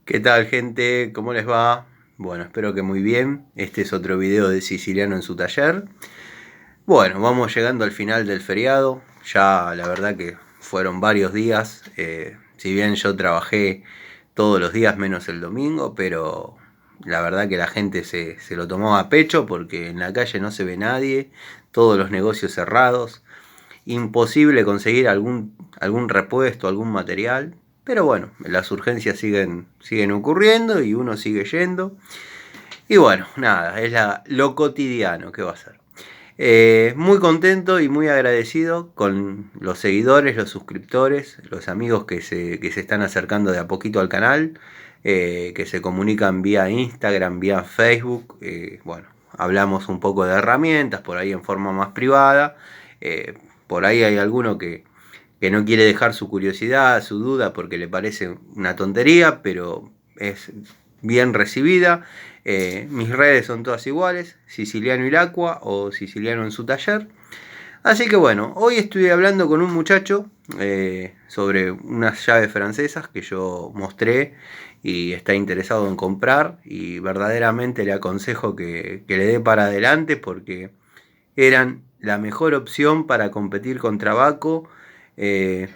¿Qué tal, gente? ¿Cómo les va? Bueno, espero que muy bien. Este es otro video de Siciliano en su taller. Bueno, vamos llegando al final del feriado. Ya la verdad que fueron varios días. Si bien yo trabajé todos los días menos el domingo, pero la verdad que la gente se lo tomó a pecho porque en la calle no se ve nadie, todos los negocios cerrados, imposible conseguir algún repuesto, algún material. Pero bueno, las urgencias siguen ocurriendo y uno sigue yendo. Y bueno, nada, es lo cotidiano que va a ser. Muy contento y muy agradecido con los seguidores, los suscriptores, los amigos que se están acercando de a poquito al canal, que se comunican vía Instagram, vía Facebook. Bueno, hablamos un poco de herramientas por ahí en forma más privada. Por ahí hay alguno que no quiere dejar su curiosidad, su duda, porque le parece una tontería, pero es bien recibida. Mis redes son todas iguales, Siciliano Ilacqua o Siciliano en su taller. Así que bueno, hoy estoy hablando con un muchacho sobre unas llaves francesas que yo mostré y está interesado en comprar, y verdaderamente le aconsejo que le dé para adelante porque eran la mejor opción para competir contra Baco. eh,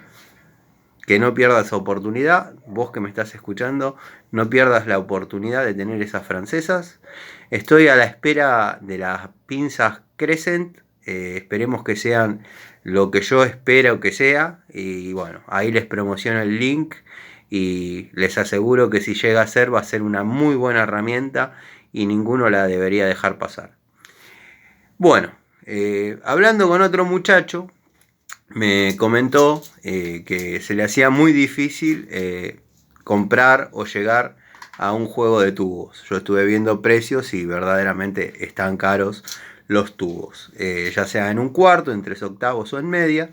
que no pierdas oportunidad, vos que me estás escuchando, no pierdas la oportunidad de tener esas francesas. Estoy a la espera de las pinzas Crescent, esperemos que sean lo que yo espero que sea, y bueno, ahí les promociono el link y les aseguro que si llega a ser va a ser una muy buena herramienta y ninguno la debería dejar pasar. Bueno, hablando con otro muchacho, me comentó que se le hacía muy difícil comprar o llegar a un juego de tubos. Yo estuve viendo precios y verdaderamente están caros los tubos, ya sea en un cuarto, en 3/8 o en media.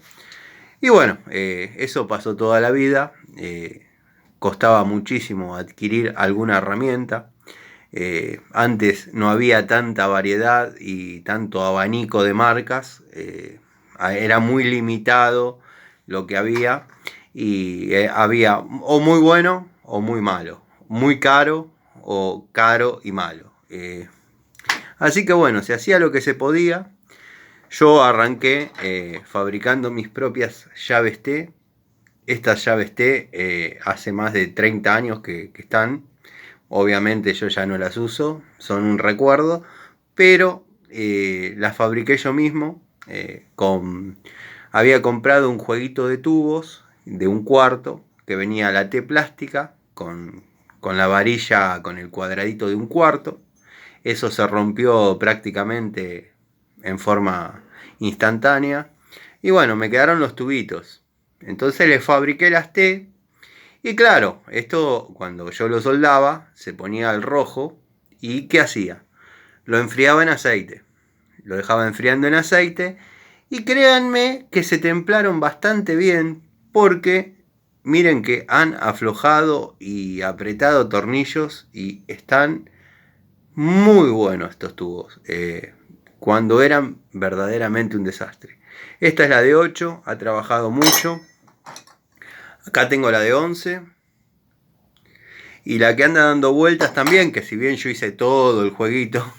Y bueno, eso pasó toda la vida. Costaba muchísimo adquirir alguna herramienta. Antes no había tanta variedad y tanto abanico de marcas. Era muy limitado lo que había. Y había o muy bueno o muy malo. Muy caro o caro y malo. Así que bueno, se hacía lo que se podía. Yo arranqué fabricando mis propias llaves T. Estas llaves T hace más de 30 años que están. Obviamente yo ya no las uso, son un recuerdo, pero las fabriqué yo mismo. Había comprado un jueguito de tubos de un cuarto que venía la T plástica con la varilla, con el cuadradito de un cuarto. Eso se rompió prácticamente en forma instantánea. Y bueno, me quedaron los tubitos. Entonces le fabriqué las T. Y claro, esto cuando yo lo soldaba se ponía al rojo. ¿Y qué hacía? Lo enfriaba en aceite. Lo dejaba enfriando en aceite. Y créanme que se templaron bastante bien porque miren que han aflojado y apretado tornillos y están muy buenos estos tubos. Cuando eran verdaderamente un desastre. Esta es la de 8, ha trabajado mucho. Acá tengo la de 11. Y la que anda dando vueltas también, que si bien yo hice todo el jueguito,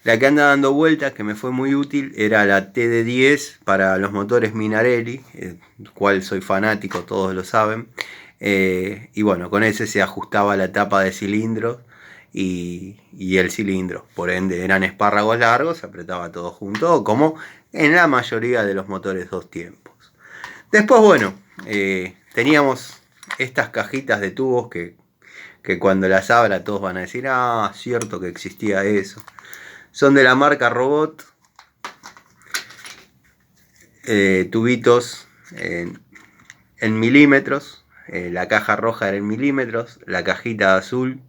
la que anda dando vueltas, que me fue muy útil, era la TD10 para los motores Minarelli, cual soy fanático, todos lo saben. Y bueno, con ese se ajustaba la tapa de cilindro y el cilindro. Por ende, eran espárragos largos, se apretaba todo junto, como en la mayoría de los motores dos tiempos. Después, bueno, teníamos estas cajitas de tubos que cuando las abra todos van a decir, ah, cierto que existía eso. Son de la marca Robot, tubitos en milímetros. La caja roja era en milímetros, la cajita azul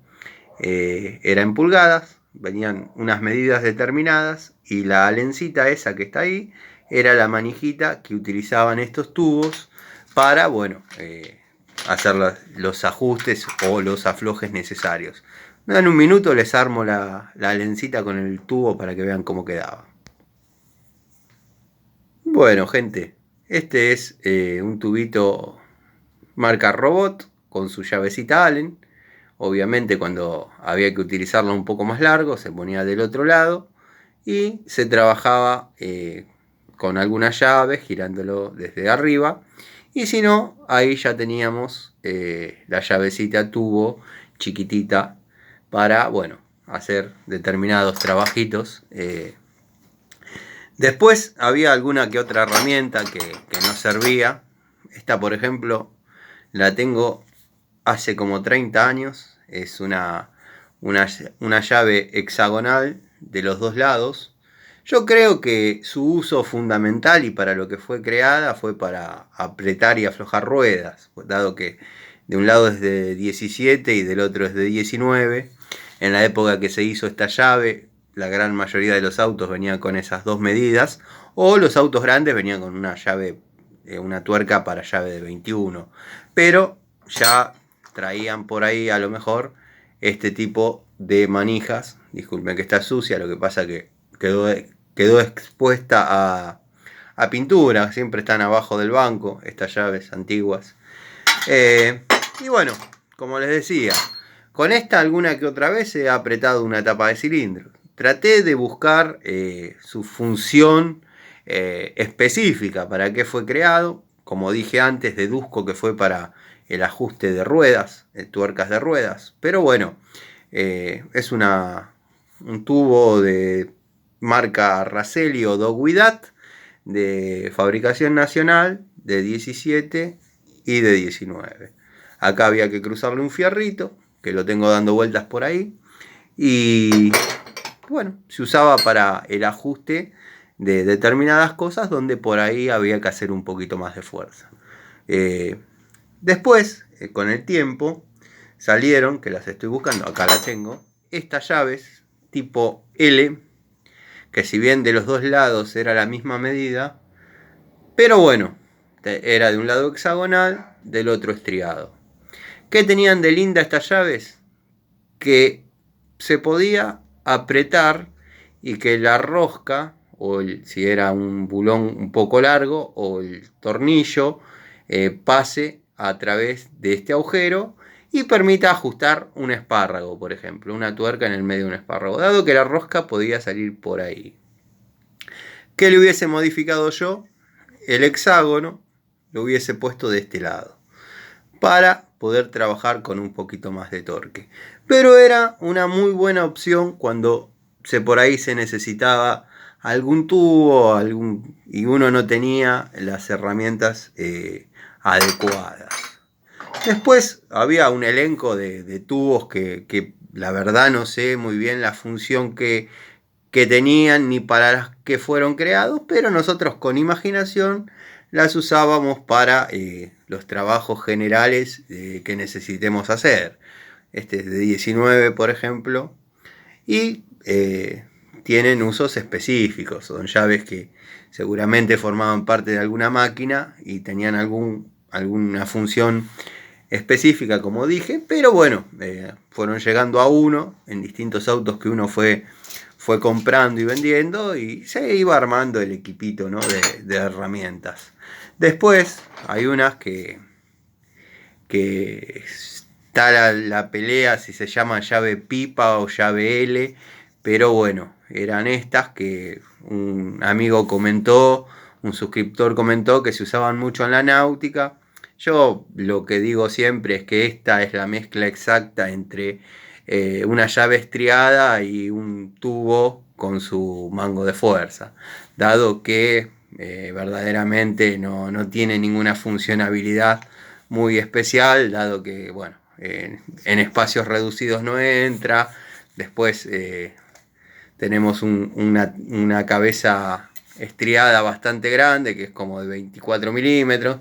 era en pulgadas. Venían unas medidas determinadas y la alencita esa que está ahí era la manijita que utilizaban estos tubos para, bueno, hacer los ajustes o los aflojes necesarios. En un minuto les armo la lencita con el tubo para que vean cómo quedaba. Bueno, gente, este es un tubito marca Robot con su llavecita Allen. Obviamente cuando había que utilizarlo un poco más largo se ponía del otro lado y se trabajaba con alguna llave girándolo desde arriba, y si no, ahí ya teníamos la llavecita tubo chiquitita para, bueno, hacer determinados trabajitos. Después había alguna que otra herramienta que no servía. Esta, por ejemplo, la tengo hace como 30 años. Es una llave hexagonal de los dos lados. Yo creo que su uso fundamental y para lo que fue creada fue para apretar y aflojar ruedas, dado que de un lado es de 17 y del otro es de 19. En la época que se hizo esta llave, la gran mayoría de los autos venían con esas dos medidas, o los autos grandes venían con una llave, una tuerca para llave de 21. Pero ya traían por ahí a lo mejor este tipo de manijas. Disculpen que está sucia, lo que pasa que quedó expuesta a pintura. Siempre están abajo del banco estas llaves antiguas. Y bueno, como les decía, con esta alguna que otra vez he apretado una tapa de cilindro. Traté de buscar su función específica, para qué fue creado. Como dije antes, deduzco que fue para el ajuste de ruedas, tuercas de ruedas. Pero bueno, es un tubo de marca Raselli o Dogwidat, de fabricación nacional, de 17 y de 19. Acá había que cruzarle un fierrito, que lo tengo dando vueltas por ahí, y bueno, se usaba para el ajuste de determinadas cosas donde por ahí había que hacer un poquito más de fuerza. Después, con el tiempo, salieron, que las estoy buscando, acá la tengo, estas llaves tipo L, que si bien de los dos lados era la misma medida, pero bueno, era de un lado hexagonal, del otro estriado. ¿Qué tenían de linda estas llaves? Que se podía apretar y que la rosca, o si era un bulón un poco largo, o el tornillo, pase a través de este agujero y permita ajustar un espárrago, por ejemplo, una tuerca en el medio de un espárrago, dado que la rosca podía salir por ahí. ¿Qué le hubiese modificado yo? El hexágono lo hubiese puesto de este lado, para poder trabajar con un poquito más de torque. Pero era una muy buena opción cuando por ahí se necesitaba algún tubo y uno no tenía las herramientas adecuadas. Después había un elenco de tubos que la verdad no sé muy bien la función que tenían ni para las que fueron creados, pero nosotros con imaginación las usábamos para los trabajos generales que necesitemos hacer. Este es de 19, por ejemplo, y tienen usos específicos. Son llaves que seguramente formaban parte de alguna máquina y tenían alguna función específica, como dije, pero bueno, fueron llegando a uno en distintos autos que uno fue comprando y vendiendo, y se iba armando el equipito, ¿no?, de herramientas. Después hay unas que está la pelea si se llama llave pipa o llave L, pero bueno, eran estas que un amigo comentó, un suscriptor comentó que se usaban mucho en la náutica. Yo lo que digo siempre es que esta es la mezcla exacta entre una llave estriada y un tubo con su mango de fuerza, dado que verdaderamente no tiene ninguna funcionabilidad muy especial, dado que bueno, en espacios reducidos no entra. Después tenemos una cabeza estriada bastante grande, que es como de 24 milímetros,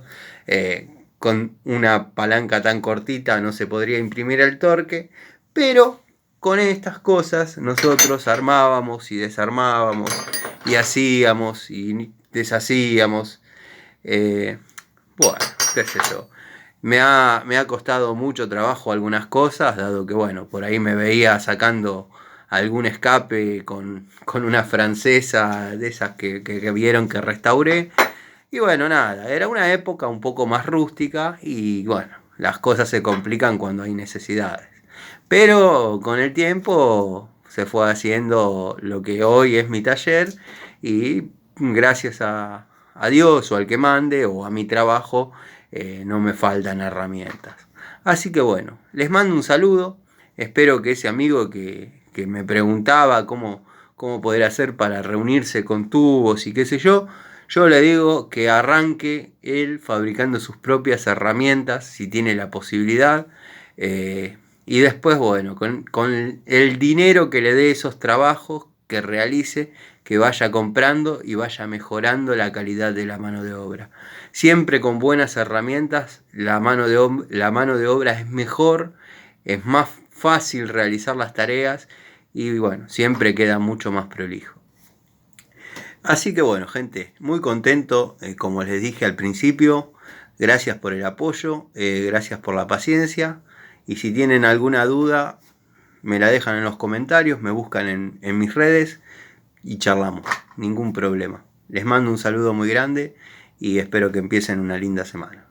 con una palanca tan cortita no se podría imprimir el torque, pero con estas cosas nosotros armábamos y desarmábamos y hacíamos y deshacíamos. Bueno, qué sé yo. Me ha costado mucho trabajo algunas cosas, dado que bueno, por ahí me veía sacando algún escape con una francesa de esas que vieron que restauré. Y bueno, nada, era una época un poco más rústica y bueno, las cosas se complican cuando hay necesidades. Pero con el tiempo se fue haciendo lo que hoy es mi taller y gracias a Dios o al que mande o a mi trabajo no me faltan herramientas. Así que bueno, les mando un saludo. Espero que ese amigo que me preguntaba cómo poder hacer para reunirse con tubos y qué sé yo le digo que arranque él fabricando sus propias herramientas si tiene la posibilidad. Y después, bueno, con el dinero que le dé esos trabajos que realice, que vaya comprando y vaya mejorando la calidad de la mano de obra. Siempre con buenas herramientas, la mano de obra es mejor, es más fácil realizar las tareas y bueno, siempre queda mucho más prolijo. Así que bueno, gente, muy contento, como les dije al principio, gracias por el apoyo, gracias por la paciencia, y si tienen alguna duda, me la dejan en los comentarios, me buscan en mis redes y charlamos, ningún problema. Les mando un saludo muy grande y espero que empiecen una linda semana.